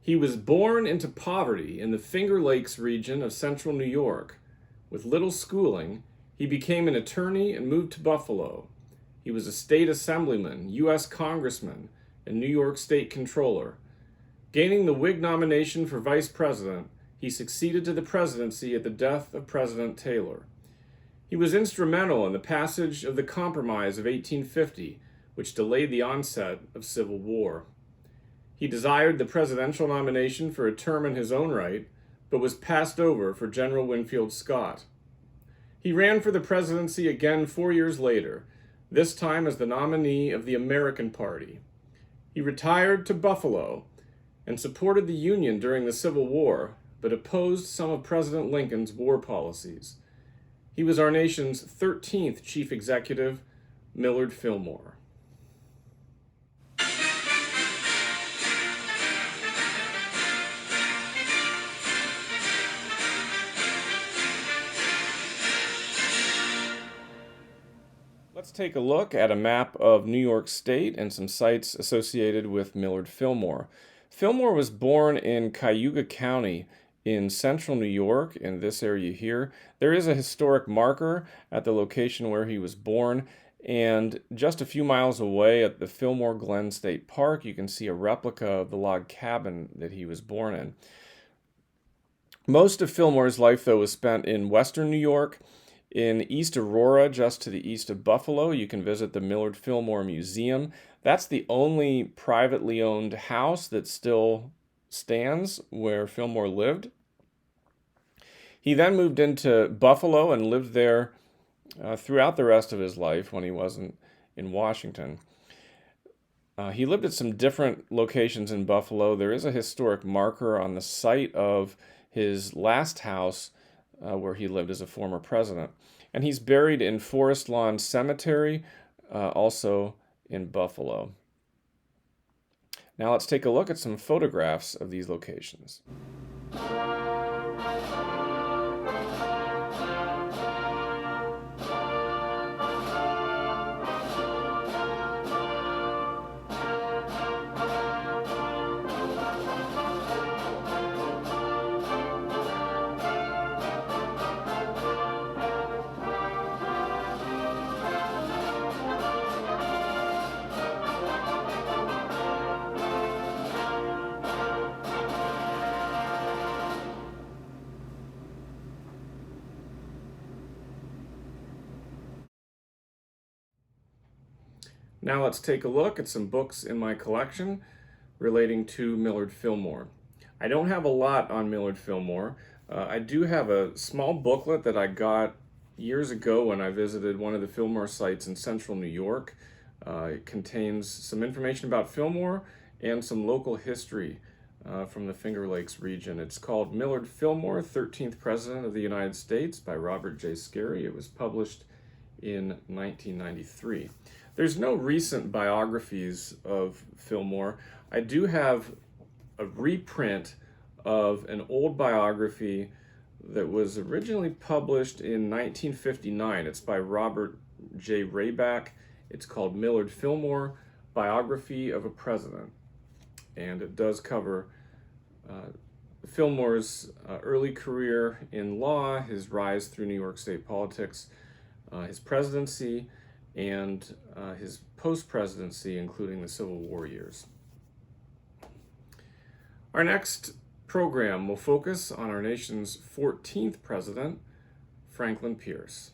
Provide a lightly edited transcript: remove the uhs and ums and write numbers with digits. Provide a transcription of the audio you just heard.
He was born into poverty in the Finger Lakes region of central New York. With little schooling, he became an attorney and moved to Buffalo. He was a state assemblyman, U.S. congressman, and New York state controller. Gaining the Whig nomination for vice president, he succeeded to the presidency at the death of President Taylor. He was instrumental in the passage of the Compromise of 1850, which delayed the onset of civil war. He desired the presidential nomination for a term in his own right, but was passed over for General Winfield Scott. He ran for the presidency again 4 years later, this time as the nominee of the American Party. He retired to Buffalo and supported the Union during the Civil War, but opposed some of President Lincoln's war policies. He was our nation's 13th chief executive, Millard Fillmore. Let's take a look at a map of New York State and some sites associated with Millard Fillmore. Fillmore was born in Cayuga County in central New York, in this area here. There is a historic marker at the location where he was born, and just a few miles away at the Fillmore Glen State Park, you can see a replica of the log cabin that he was born in. Most of Fillmore's life, though, was spent in western New York. In East Aurora, just to the east of Buffalo, you can visit the Millard Fillmore Museum. That's the only privately owned house that still stands where Fillmore lived. He then moved into Buffalo and lived there throughout the rest of his life when he wasn't in Washington. He lived at some different locations in Buffalo. There is a historic marker on the site of his last house where he lived as a former president. And he's buried in Forest Lawn Cemetery, also in Buffalo. Now let's take a look at some photographs of these locations. Now let's take a look at some books in my collection relating to Millard Fillmore. I don't have a lot on Millard Fillmore. I do have a small booklet that I got years ago when I visited one of the Fillmore sites in central New York. It contains some information about Fillmore and some local history from the Finger Lakes region. It's called Millard Fillmore, 13th President of the United States by Robert J. Scarry. It was published in 1993. There's no recent biographies of Fillmore. I do have a reprint of an old biography that was originally published in 1959. It's by Robert J. Rayback. It's called Millard Fillmore, Biography of a President. And it does cover Fillmore's early career in law, his rise through New York State politics, his presidency, and his post-presidency, including the Civil War years. Our next program will focus on our nation's 14th president, Franklin Pierce.